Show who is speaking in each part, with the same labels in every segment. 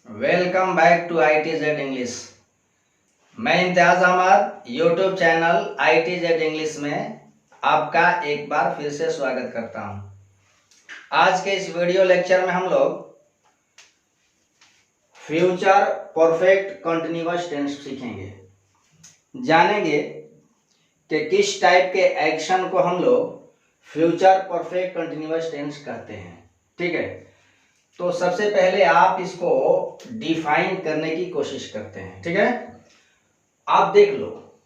Speaker 1: Welcome back to ITZ English. मैं Imtiyaz Ahmad YouTube channel ITZ English में आपका एक बार फिर से स्वागत करता हूं। आज के इस वीडियो लेक्चर में हम लोग फ्यूचर परफेक्ट कंटिन्यूअस टेंस सीखेंगे, जानेंगे कि किस टाइप के एक्शन को हम लोग फ्यूचर परफेक्ट कंटिन्यूअस टेंस कहते हैं। ठीक है, तो सबसे पहले आप इसको डिफाइन करने की कोशिश करते हैं। ठीक है, आप देख लो,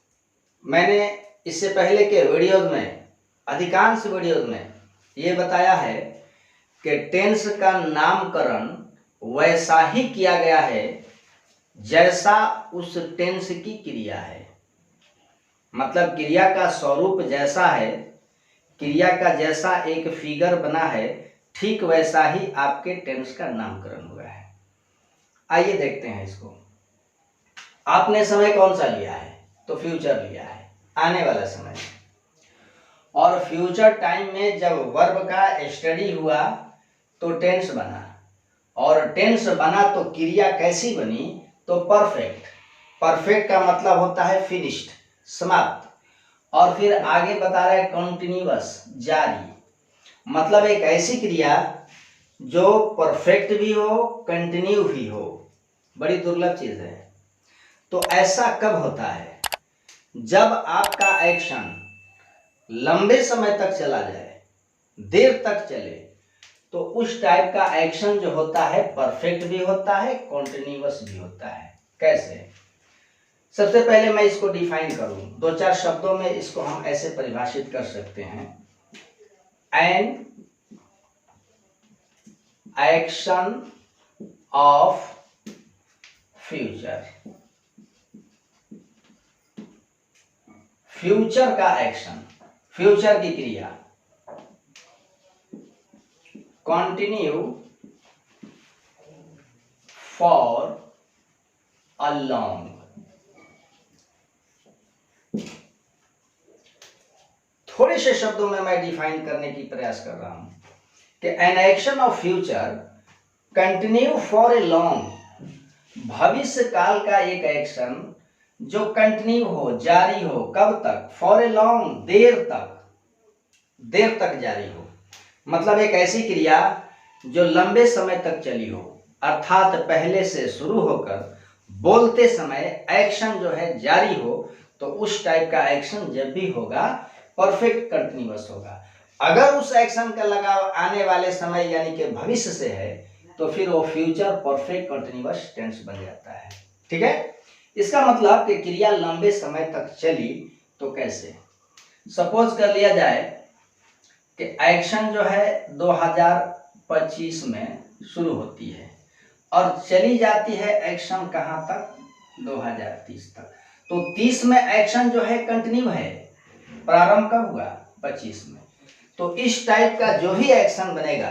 Speaker 1: मैंने इससे पहले के वीडियोज में, अधिकांश वीडियोज में ये बताया है कि टेंस का नामकरण वैसा ही किया गया है जैसा उस टेंस की क्रिया है। मतलब क्रिया का स्वरूप जैसा है, क्रिया का जैसा एक फिगर बना है, ठीक वैसा ही आपके टेंस का नामकरण हुआ है। आइए देखते हैं इसको। आपने समय कौन सा लिया है? तो फ्यूचर लिया है, आने वाला समय। और फ्यूचर टाइम में जब वर्ब का स्टडी हुआ तो टेंस बना, और टेंस बना तो क्रिया कैसी बनी? तो परफेक्ट। परफेक्ट का मतलब होता है फिनिश्ड, समाप्त। और फिर आगे बता रहा है कंटिन्यूअस, जारी। मतलब एक ऐसी क्रिया जो परफेक्ट भी हो, कंटिन्यू भी हो। बड़ी दुर्लभ चीज है। तो ऐसा कब होता है? जब आपका एक्शन लंबे समय तक चला जाए, देर तक चले, तो उस टाइप का एक्शन जो होता है परफेक्ट भी होता है, कॉन्टिन्यूअस भी होता है। कैसे? सबसे पहले मैं इसको डिफाइन करूं, दो चार शब्दों में इसको हम ऐसे परिभाषित कर सकते हैं। An action of future. Future का एक्शन, फ्यूचर की क्रिया कंटिन्यू फॉर अ लॉन्ग। थोड़े से शब्दों में मैं डिफाइन करने की प्रयास कर रहा हूं कि an action of future continue for a long. भविष्य काल का एक एक्शन जो कंटिन्यू हो, जारी हो। कब तक? फॉर ए लॉन्ग, देर तक जारी हो। मतलब एक ऐसी क्रिया जो लंबे समय तक चली हो, अर्थात पहले से शुरू होकर बोलते समय एक्शन जो है जारी हो, तो उस टाइप का एक्शन जब भी होगा परफेक्ट कंटिन्यूअस होगा। अगर उस एक्शन का लगाव आने वाले समय यानी कि भविष्य से है, तो फिर वो फ्यूचर परफेक्ट कंटिन्यूअस टेंस बन जाता है। ठीक है, इसका मतलब कि क्रिया लंबे समय तक चली तो कैसे? सपोज कर लिया जाए कि एक्शन जो है 2025 में शुरू होती है और चली जाती है एक्शन कहां तक? 2030 तक। तो 30 में एक्शन जो है कंटिन्यू है। प्रारंभ कब हुआ? 25 में। तो इस टाइप का जो भी एक्शन बनेगा,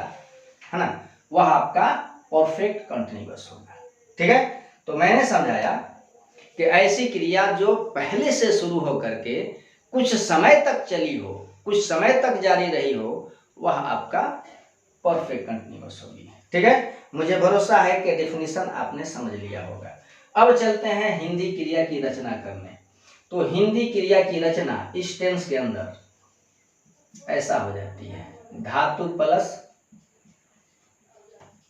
Speaker 1: है ना, वह आपका परफेक्ट कंटिन्यूअस होगा। ठीक है, तो मैंने समझाया कि ऐसी क्रिया जो पहले से शुरू होकर के कुछ समय तक चली हो, कुछ समय तक जारी रही हो, वह आपका परफेक्ट कंटिन्यूअस होगी। ठीक है, मुझे भरोसा है कि डेफिनेशन आपने समझ लिया होगा। अब चलते हैं हिंदी क्रिया की रचना करने। तो हिंदी क्रिया की रचना इस टेंस के अंदर ऐसा हो जाती है, धातु प्लस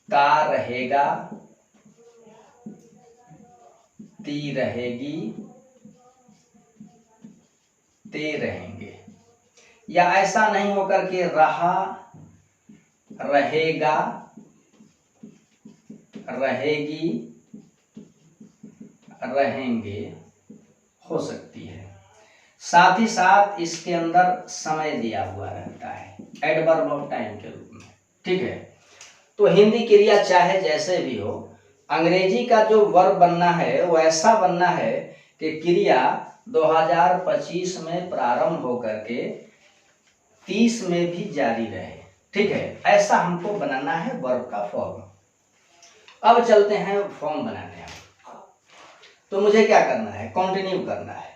Speaker 1: ता रहेगा, ती रहेगी, ते रहेंगे। या ऐसा नहीं होकर के रहा, रहेगा, रहेगी, रहेंगे हो सकती है। साथ ही साथ इसके अंदर समय दिया हुआ रहता है एडवर्ब ऑफ टाइम के रूप में। ठीक है, तो हिंदी क्रिया चाहे जैसे भी हो, अंग्रेजी का जो वर्ब बनना है वो ऐसा बनना है कि क्रिया 2025 में प्रारंभ होकर के 30 में भी जारी रहे। ठीक है, ऐसा हमको बनाना है वर्ब का फॉर्म। अब चलते हैं फॉर्म बनाने। तो मुझे क्या करना है? कंटिन्यू करना है।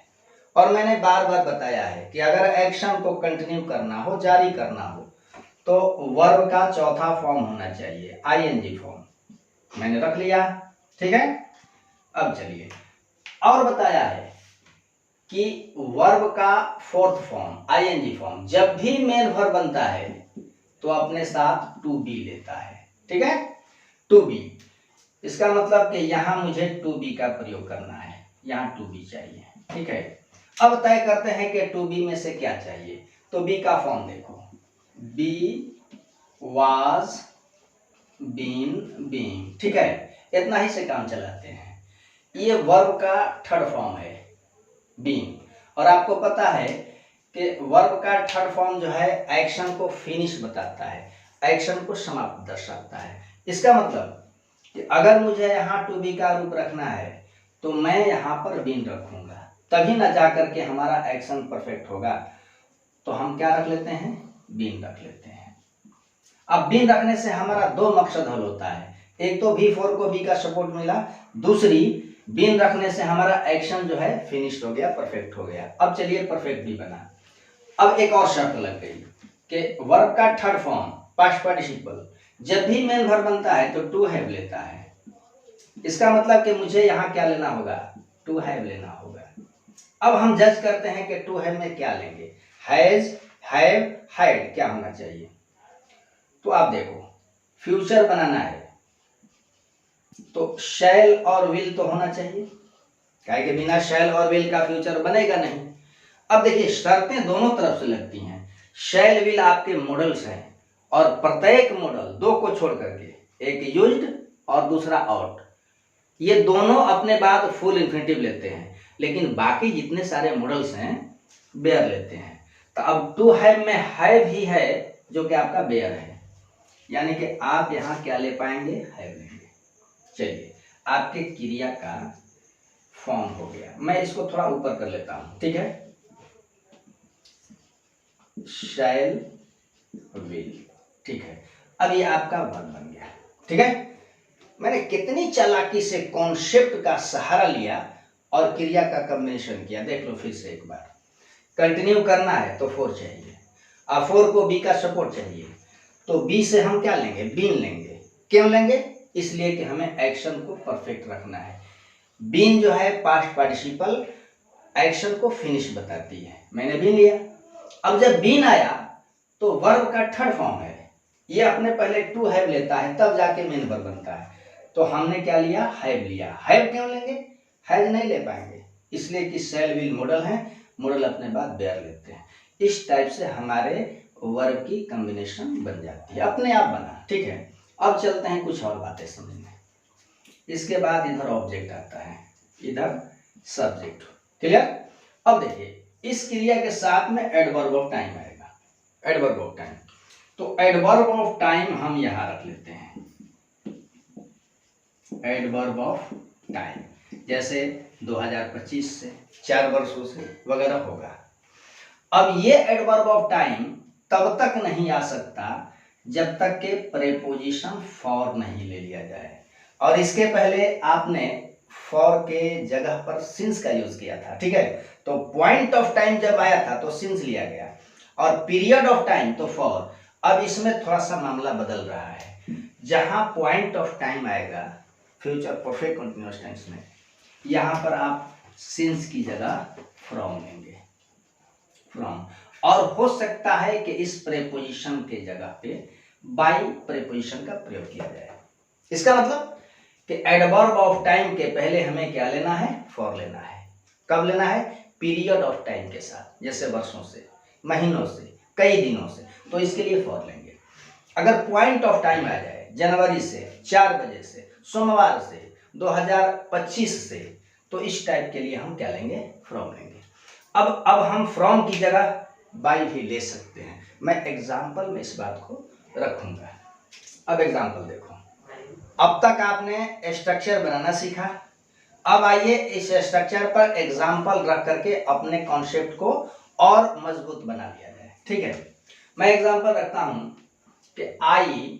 Speaker 1: और मैंने बार बार बताया है कि अगर एक्शन को कंटिन्यू करना हो, जारी करना हो, तो वर्ब का चौथा फॉर्म होना चाहिए, आईएनजी फॉर्म। मैंने रख लिया। ठीक है। अब चलिए, और बताया है कि वर्ब का फोर्थ फॉर्म आईएनजी फॉर्म जब भी मेन वर्ब बनता है तो अपने साथ टू बी लेता है। ठीक है, टू बी, इसका मतलब कि यहां मुझे टू बी का प्रयोग करना है, यहां टू बी चाहिए। ठीक है, अब तय करते हैं कि टू बी में से क्या चाहिए। तो बी का फॉर्म देखो, बी वाज बीन बीइंग। ठीक है, इतना ही से काम चलाते हैं। ये वर्ब का थर्ड फॉर्म है बीइंग, और आपको पता है कि वर्ब का थर्ड फॉर्म जो है एक्शन को फिनिश बताता है, एक्शन को समाप्त दर्शाता है। इसका मतलब कि अगर मुझे यहाँ टू बी का रूप रखना है तो मैं यहाँ पर बीन रखूंगा, तभी ना जाकर के हमारा एक्शन परफेक्ट होगा। तो हम क्या रख लेते हैं, बीन रख लेते हैं। अब बीन रखने से हमारा दो मकसद हल होता है, एक तो V4 को बी का सपोर्ट मिला, दूसरी बीन रखने से हमारा एक्शन जो है फिनिश हो गया, परफेक्ट हो गया। अब चलिए परफेक्ट भी बना। अब एक और शर्त लग गई कि वर्ब का थर्ड फॉर्म पास्ट पार्टिसिपल जब भी मेन वर्ब बनता है तो टू हैव लेता है। इसका मतलब कि मुझे यहाँ क्या लेना होगा, टू हैव लेना होगा। अब हम जज करते हैं कि टू हैव में क्या लेंगे, हैज, हैव, हैड क्या होना चाहिए। तो आप देखो, फ्यूचर बनाना है तो शैल और विल तो होना चाहिए, काहे के बिना शैल और विल का फ्यूचर बनेगा नहीं। अब देखिए, शर्तें दोनों तरफ से लगती हैं। शैल विल आपके मॉडल्स हैं, और प्रत्येक मॉडल दो को छोड़ करके, एक यूज्ड और दूसरा आउट, ये दोनों अपने बाद फुल इन्फिनेटिव लेते हैं, लेकिन बाकी जितने सारे मॉडल्स हैं बेयर लेते हैं। तो अब टू हैव में हैव ही है जो कि आपका बेयर है, यानी कि आप यहाँ क्या ले पाएंगे, हैव लेंगे। चलिए, आपके क्रिया का फॉर्म हो गया। मैं इसको थोड़ा ऊपर कर लेता हूं, ठीक है। शैल विल, ठीक है। अब ये आपका वर्ब बन गया, ठीक है। मैंने कितनी चालाकी से कॉन्सेप्ट का सहारा लिया और क्रिया का कॉम्बिनेशन किया, देख लो फिर से एक बार। कंटिन्यू करना है तो फोर चाहिए, और फोर को बी का सपोर्ट चाहिए, तो बी से हम क्या लेंगे, बीन लेंगे। क्यों लेंगे, इसलिए कि हमें एक्शन को परफेक्ट रखना है। बीन जो है पास्ट पार्टिसिपल, एक्शन को फिनिश बताती है, मैंने बीन लिया। अब जब बीन आया तो वर्ब का थर्ड फॉर्म है, ये अपने पहले टू हैव लेता है तब जाके मेन वर्ब बनता है। तो हमने क्या लिया, हैव लिया। हैव क्यों लेंगे, हैज नहीं ले पाएंगे, इसलिए कि शैल विल मॉडल है, मॉडल अपने बाद बेयर लेते हैं। इस टाइप से हमारे वर्ब की कॉम्बिनेशन बन जाती है, अपने आप बना, ठीक है। अब चलते हैं कुछ और बातें समझने। इसके बाद इधर ऑब्जेक्ट आता है, इधर सब्जेक्ट, क्लियर। अब देखिए, इस क्रिया के साथ में एडवर्ब ऑफ टाइम आएगा, एडवर्ब ऑफ टाइम। तो एडवर्ब ऑफ टाइम हम यहां रख लेते हैं, एडवर्ब ऑफ टाइम, जैसे 2025 से, 4 वर्षों से वगैरह होगा। अब ये एडवर्ब ऑफ टाइम तब तक नहीं आ सकता जब तक के प्रेपोजिशन फॉर नहीं ले लिया जाए, और इसके पहले आपने फॉर के जगह पर सिंस का यूज किया था, ठीक है। तो पॉइंट ऑफ टाइम जब आया था तो सिंस लिया गया, और पीरियड ऑफ टाइम तो फॉर। अब इसमें थोड़ा सा मामला बदल रहा है, जहां पॉइंट ऑफ टाइम आएगा फ्यूचर परफेक्ट कंटिन्यूअस टेंस में, यहां पर आप सिंस की जगह फ्रॉम लेंगे, फ्रॉम। और हो सकता है कि इस प्रेपोजिशन के जगह पे बाई प्रेपोजिशन का प्रयोग किया जाए। इसका मतलब कि एडवर्ब ऑफ टाइम के पहले हमें क्या लेना है, फॉर लेना है। कब लेना है, पीरियड ऑफ टाइम के साथ, जैसे वर्षों से, महीनों से, कई दिनों से, तो इसके लिए फॉर लेंगे। अगर पॉइंट ऑफ टाइम आ जाए जनवरी से, 4 बजे से, सोमवार से, 2025 से, तो इस टाइप के लिए हम क्या लेंगे, फ्रॉम लेंगे। अब हम फ्रॉम की जगह बाय भी ले सकते हैं, मैं एग्जाम्पल में इस बात को रखूंगा। अब एग्जाम्पल देखो, अब तक आपने स्ट्रक्चर बनाना सीखा, अब आइए इस स्ट्रक्चर पर एग्जाम्पल रख करके अपने कॉन्सेप्ट को और मजबूत बना लिया जाए, ठीक है। मैं एग्जाम्पल रखता हूं कि I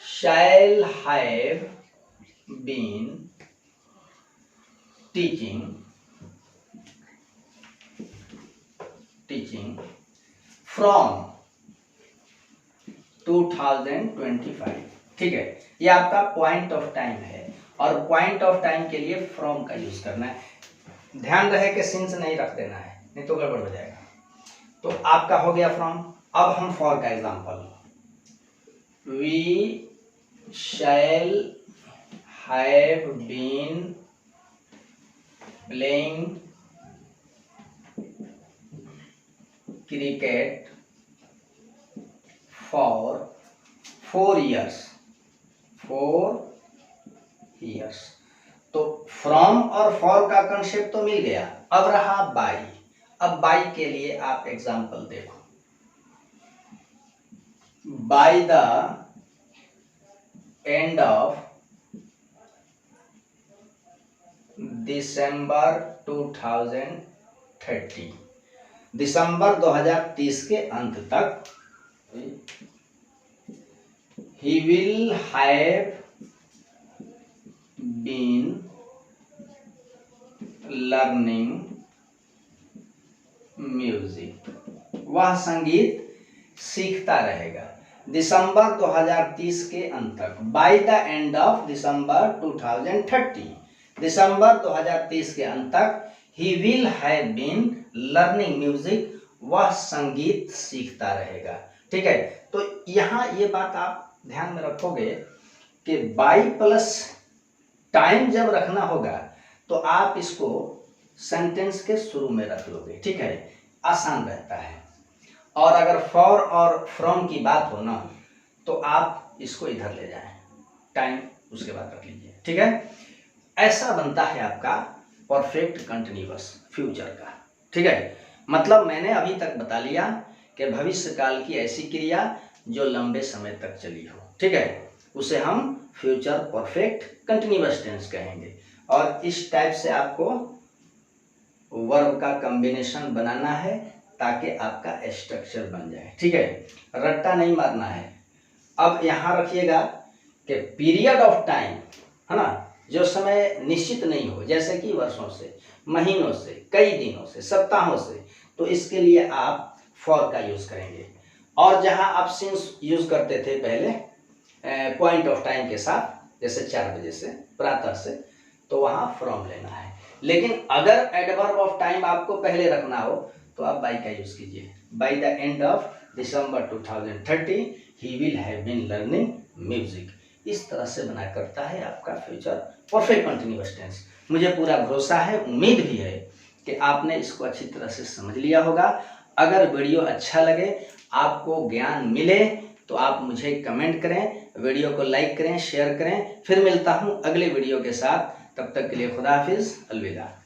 Speaker 1: shall have been teaching from 2025, ठीक है, ये आपका पॉइंट ऑफ टाइम है और पॉइंट ऑफ टाइम के लिए फ्रॉम का यूज करना है। ध्यान रहे कि सिंस नहीं रख देना है, नहीं तो गड़बड़ हो जाएगा। तो आपका हो गया फ्रॉम। अब हम फॉर का example, we shall have been playing cricket for 4 years। 4 years। तो फ्रॉम और फॉर का कंसेप्ट तो मिल गया। अब रहा बाय। अब बाय के लिए आप एग्जांपल देखो, bye the end of December 2030, दिसंबर 2030 के अंत तक he will have been learning music। वह संगीत सीखता रहेगा दिसंबर 2030 के अंत तक। Bye the end of December 2030, दिसंबर 2030 के अंत तक he will have been learning music, वह संगीत सीखता रहेगा। ठीक है, तो यहाँ ये बात आप ध्यान में रखोगे कि बाय प्लस टाइम जब रखना होगा तो आप इसको सेंटेंस के शुरू में रख लोगे। ठीक है, आसान रहता है। और अगर फॉर और फ्रॉम की बात हो ना तो आप इसको इधर ले जाएं, टाइम उसके बाद रख लीजिए। ठीक है, ऐसा बनता है आपका परफेक्ट कंटिन्यूअस फ्यूचर का। ठीक है, मतलब मैंने अभी तक बता लिया कि भविष्य काल की ऐसी क्रिया जो लंबे समय तक चली हो। ठीक है, उसे हम फ्यूचर परफेक्ट कंटिन्यूअस टेंस कहेंगे। और इस टाइप से आपको वर्ब का कॉम्बिनेशन बनाना है ताकि आपका स्ट्रक्चर बन जाए। ठीक है, रट्टा नहीं मारना है। अब यहाँ रखिएगा कि पीरियड ऑफ टाइम है ना, जो समय निश्चित नहीं हो, जैसे कि वर्षों से, महीनों से, कई दिनों से, सप्ताहों से, तो इसके लिए आप फॉर का यूज करेंगे। और जहां आप सिंस यूज करते थे पहले पॉइंट ऑफ टाइम के साथ, जैसे 4 बजे से, प्रातः से, तो वहां फ्रॉम लेना है। लेकिन अगर एडवर्ब ऑफ टाइम आपको पहले रखना हो तो आप बाय का यूज कीजिए। By the end of December 2030 he will have been learning music. इस तरह से बना करता है आपका फ्यूचर परफेक्ट कंटिन्यूअस टेंस। मुझे पूरा भरोसा है, उम्मीद भी है कि आपने इसको अच्छी तरह से समझ लिया होगा। अगर वीडियो अच्छा लगे, आपको ज्ञान मिले, तो आप मुझे कमेंट करें, वीडियो को लाइक करें, शेयर करें। फिर मिलता हूं अगले वीडियो के साथ। तब तक के लिए खुदा हाफिज, अलविदा।